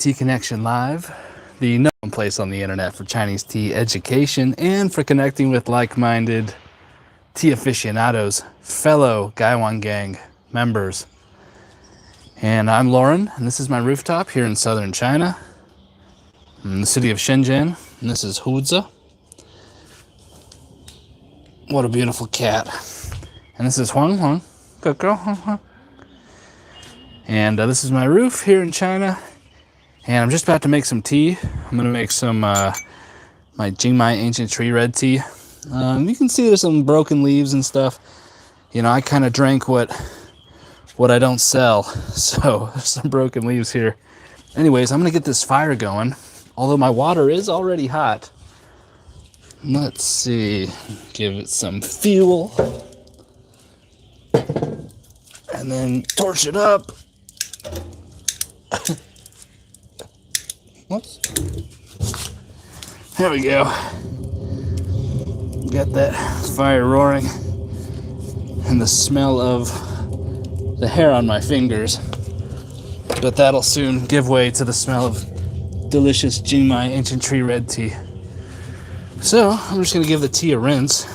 Tea Connection Live, the number one place on the internet for Chinese tea education and for connecting with like-minded tea aficionados, fellow Gaiwan Gang members. And I'm Lauren, and this is my rooftop here in southern China, in the city of Shenzhen, and this is Huzi. What a beautiful cat. And this is Huang Huang. Good girl, Huang Huang. And this is my roof here in China. And I'm just about to make some tea. I'm going to make some my Jingmai Ancient Tree Red Tea. You can see there's some broken leaves and stuff. You know, I kind of drank what I don't sell. So there's some broken leaves here. Anyways, I'm going to get this fire going. Although my water is already hot. Let's see. Give it some fuel. And then torch it up. Whoops. There we go. Got that fire roaring. And the smell of the hair on my fingers. But that'll soon give way to the smell of delicious Jingmai Ancient Tree Red Tea. So, I'm just going to give the tea a rinse.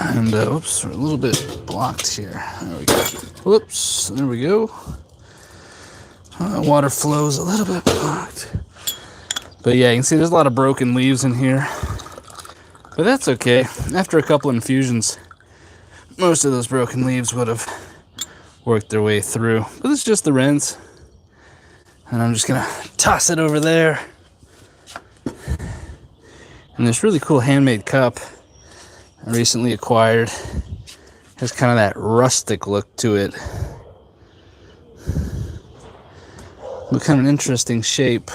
And, oops, we're a little bit blocked here. There we go. Whoops, there we go. Water flows a little bit blocked. But yeah, you can see there's a lot of broken leaves in here. But that's okay. After a couple infusions, most of those broken leaves would have worked their way through. But this is just the rinse. And I'm just going to toss it over there. And this really cool handmade cup I recently acquired has kind of that rustic look to it. But kind of an interesting shape.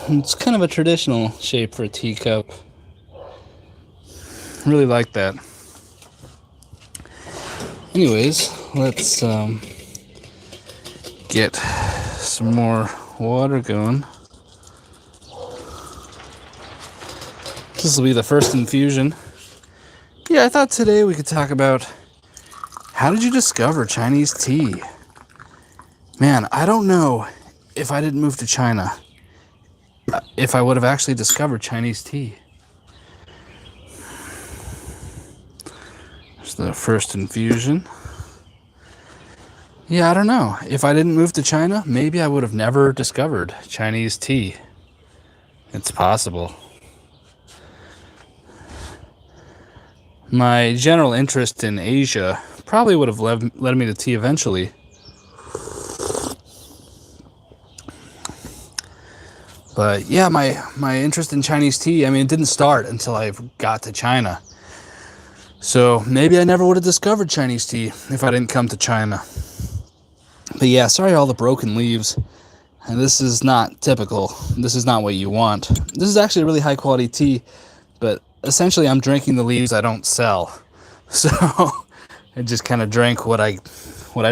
It's kind of a traditional shape for a teacup. Really like that. Anyways, let's get some more water going. This will be the first infusion. Yeah, I thought today we could talk about how did you discover Chinese tea? Man, I don't know if I didn't move to China, if I would have actually discovered Chinese tea. There's the first infusion. Yeah, I don't know. If I didn't move to China, maybe I would have never discovered Chinese tea. It's possible. My general interest in Asia probably would have led me to tea eventually. But yeah, my interest in Chinese tea, I mean, it didn't start until I got to China. So maybe I never would have discovered Chinese tea if I didn't come to China. But yeah, sorry all the broken leaves. And this is not typical. This is not what you want. This is actually a really high quality tea, but essentially I'm drinking the leaves I don't sell. So I just kind of drank what I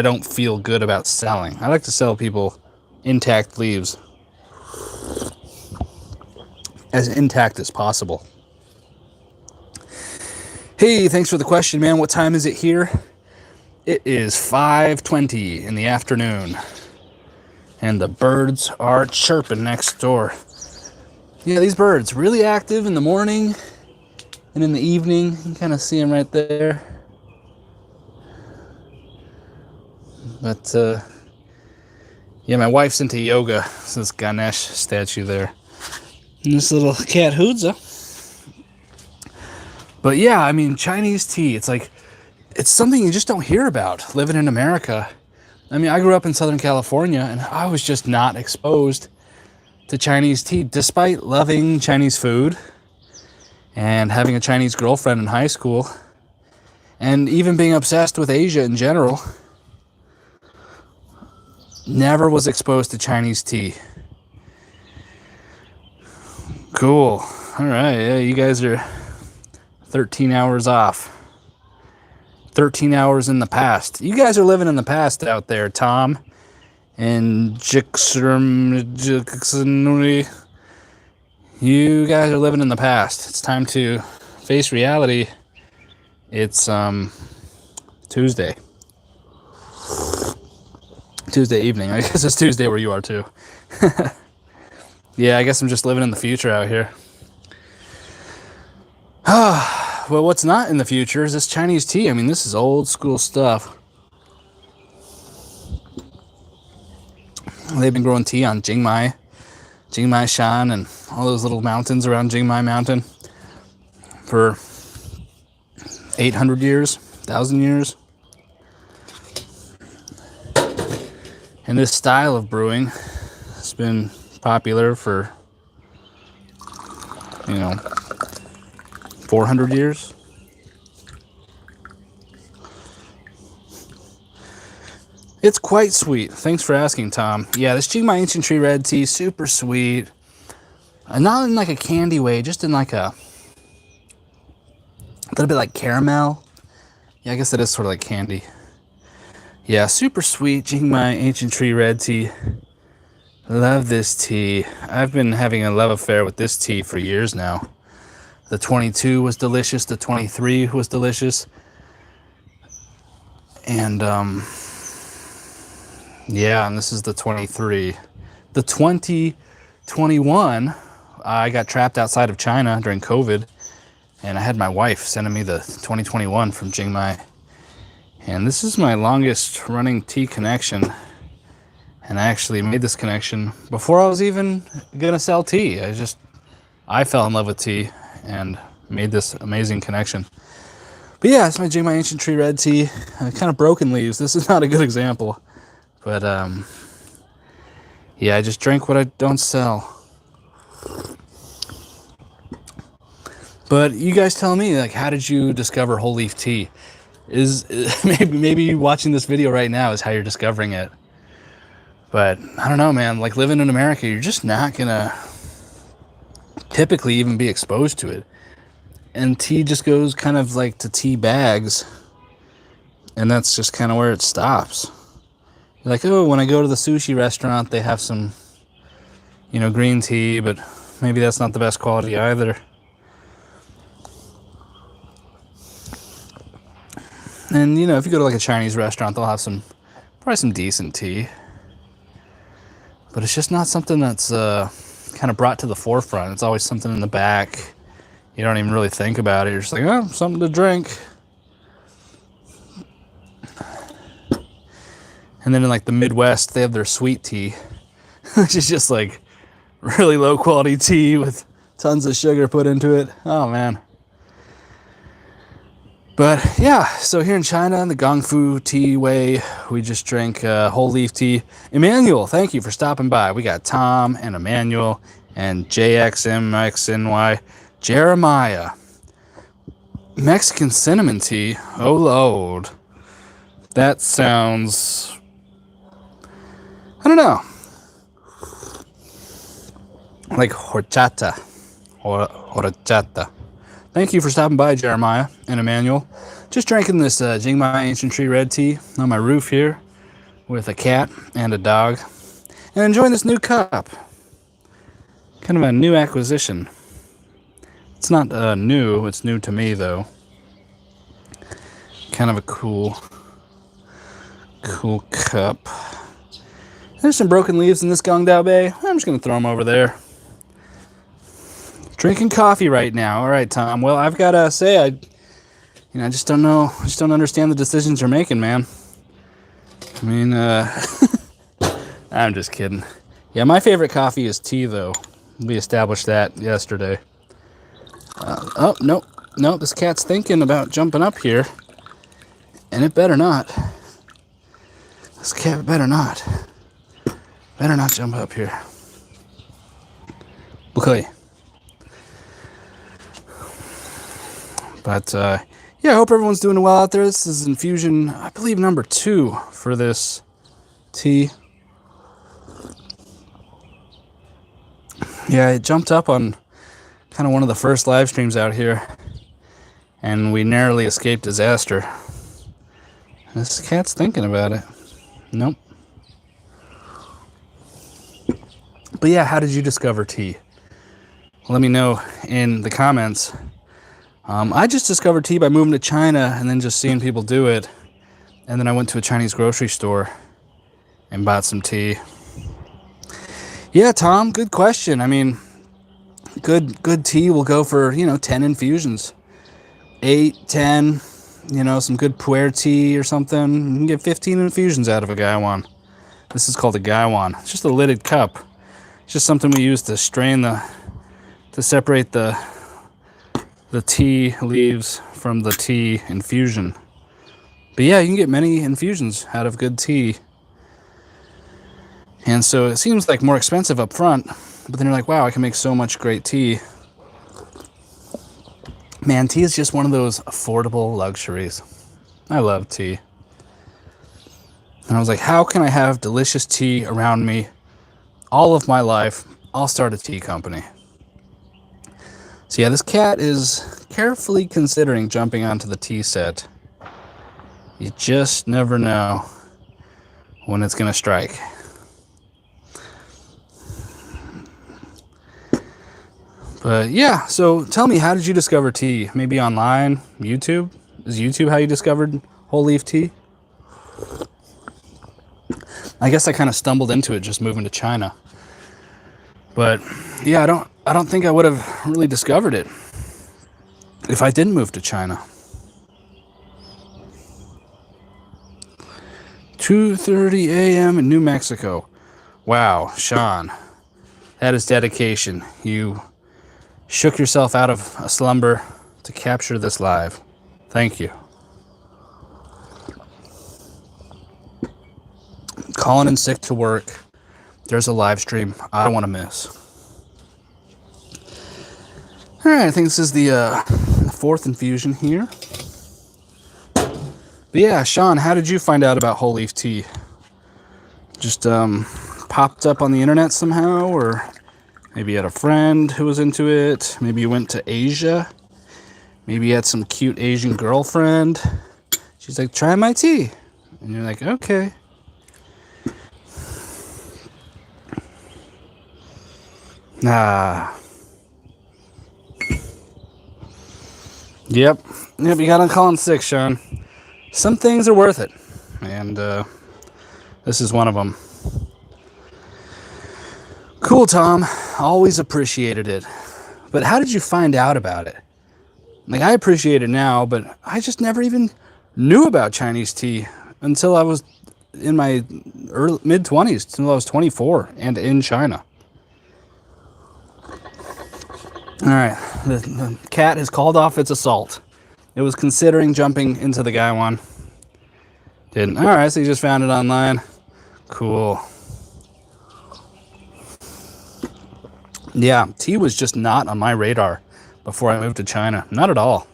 don't feel good about selling. I like to sell people intact leaves. As intact as possible. Hey, thanks for the question, man. What time is it here? It is 5:20 in the afternoon. And the birds are chirping next door. Yeah, these birds, really active in the morning and in the evening. You can kind of see them right there. But, yeah, my wife's into yoga. So this Ganesh statue there. And this little cat Huzi. But yeah, I mean, Chinese tea, it's like, it's something you just don't hear about living in America. I mean, I grew up in Southern California, and I was just not exposed to Chinese tea, despite loving Chinese food and having a Chinese girlfriend in high school, and even being obsessed with Asia in general. Never was exposed to Chinese tea. Cool. All right. Yeah, you guys are 13 hours off. 13 hours in the past. You guys are living in the past out there, Tom. And you guys are living in the past. It's time to face reality. It's Tuesday. Tuesday evening. I guess it's Tuesday where you are too. Yeah, I guess I'm just living in the future out here. Well, what's not in the future is this Chinese tea. I mean, this is old school stuff. They've been growing tea on Jingmai Shan, and all those little mountains around Jingmai Mountain for 800 years, 1,000 years. And this style of brewing has been popular for, 400 years. It's quite sweet. Thanks for asking, Tom. Yeah, this Jingmai Ancient Tree Red Tea, super sweet. Not in like a candy way, just in like a little bit like caramel. Yeah, I guess it is sort of like candy. Yeah, super sweet Jingmai Ancient Tree Red Tea. Love this tea. I've been having a love affair with this tea for years now. The 22 was delicious. The 23 was delicious. And, yeah, and this is the 23. The 2021, I got trapped outside of China during COVID. And I had my wife sending me the 2021 from Jingmai. And this is my longest running tea connection. And I actually made this connection before I was even gonna sell tea. I fell in love with tea and made this amazing connection. But yeah, it's my Jingmai Ancient Tree Red Tea. Kind of broken leaves. This is not a good example. But yeah, I just drink what I don't sell. But you guys tell me, like, how did you discover whole leaf tea? Maybe watching this video right now is how you're discovering it. But I don't know, man. Like, living in America, you're just not gonna typically even be exposed to it. And tea just goes kind of like to tea bags, and that's just kind of where it stops. You're like, oh, when I go to the sushi restaurant, they have some, green tea, but maybe that's not the best quality either. And, if you go to like a Chinese restaurant, they'll have probably some decent tea. But it's just not something that's kind of brought to the forefront. It's always something in the back. You don't even really think about it. You're just like, oh, something to drink. And then in like the Midwest, they have their sweet tea, which is just like really low quality tea with tons of sugar put into it. Oh, man. But yeah, so here in China, in the gongfu tea way, we just drink whole leaf tea. Emmanuel, thank you for stopping by. We got Tom and Emmanuel and JXMXNY. Jeremiah. Mexican cinnamon tea. Oh, Lord. That sounds... I don't know. Like horchata. Horchata. Thank you for stopping by, Jeremiah and Emmanuel. Just drinking this Jingmai Ancient Tree Red Tea on my roof here with a cat and a dog. And enjoying this new cup. Kind of a new acquisition. It's not new, it's new to me though. Kind of a cool cup. There's some broken leaves in this Gongdao Bay. I'm just going to throw them over there. Drinking coffee right now. All right, Tom. Well, I've got to say, I just don't know. I just don't understand the decisions you're making, man. I mean, I'm just kidding. Yeah, my favorite coffee is tea, though. We established that yesterday. Oh, nope. Nope, this cat's thinking about jumping up here. And it better not. This cat better not. Better not jump up here. Okay. But, yeah, I hope everyone's doing well out there. This is infusion, I believe, number 2 for this tea. Yeah, it jumped up on kind of one of the first live streams out here, and we narrowly escaped disaster. This cat's thinking about it. Nope. But yeah, how did you discover tea? Let me know in the comments. I just discovered tea by moving to China and then just seeing people do it. And then I went to a Chinese grocery store and bought some tea. Yeah, Tom, good question. I mean, good tea will go for, 10 infusions. 8, 10, some good pu'er tea or something. You can get 15 infusions out of a gaiwan. This is called a gaiwan. It's just a lidded cup. It's just something we use to strain to separate the tea leaves from the tea infusion. But yeah, you can get many infusions out of good tea. And so it seems like more expensive up front, but then you're like, wow, I can make so much great tea. Man, tea is just one of those affordable luxuries. I love tea. And I was like, how can I have delicious tea around me all of my life? I'll start a tea company. So yeah, this cat is carefully considering jumping onto the tea set. You just never know when it's going to strike. But yeah, so tell me, how did you discover tea? Maybe online, YouTube? Is YouTube how you discovered whole leaf tea? I guess I kind of stumbled into it just moving to China. But yeah, I don't think I would have really discovered it if I didn't move to China. 2:30 a.m. in New Mexico. Wow, Sean, that is dedication. You shook yourself out of a slumber to capture this live. Thank you. Calling in sick to work. There's a live stream I don't want to miss. All right, I think this is the fourth infusion here. But yeah, Sean, how did you find out about whole leaf tea? Just popped up on the internet somehow, or maybe you had a friend who was into it. Maybe you went to Asia. Maybe you had some cute Asian girlfriend. She's like, try my tea. And you're like, okay. Yep, you gotta call in sick, Sean. Some things are worth it. And this is one of them. Cool, Tom. Always appreciated it. But how did you find out about it? Like, I appreciate it now, but I just never even knew about Chinese tea until I was in my mid-20s, until I was 24 and in China. All right, the cat has called off its assault. It was considering jumping into the gaiwan. Didn't. All right, so you just found it online. Cool. Yeah, tea was just not on my radar before I moved to China. Not at all.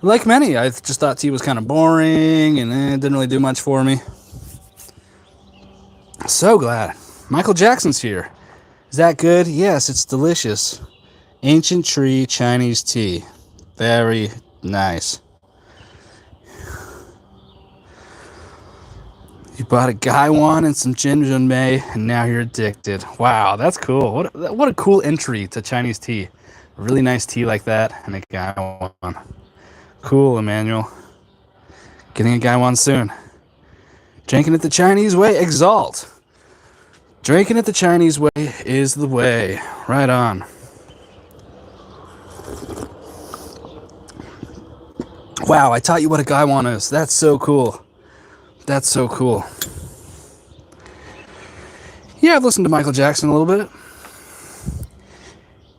Like many, I just thought tea was kind of boring and it didn't really do much for me. So glad. Michael Jackson's here. Is that good? Yes, it's delicious. Ancient tree Chinese tea. Very nice. You bought a gaiwan and some jinjunmei, and now you're addicted. Wow, that's cool. What a cool entry to Chinese tea. A really nice tea like that and a gaiwan. Cool, Emmanuel. Getting a gaiwan soon. Drinking it the Chinese way, exalt. Drinking it the Chinese way is the way. Right on. Wow, I taught you what a gaiwan is. That's so cool. That's so cool. Yeah, I've listened to Michael Jackson a little bit.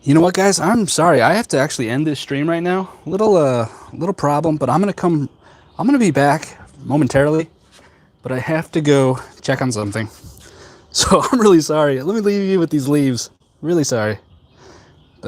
You know what, guys? I'm sorry. I have to actually end this stream right now. Little problem, but I'm gonna be back momentarily. But I have to go check on something. So I'm really sorry. Let me leave you with these leaves. Really sorry.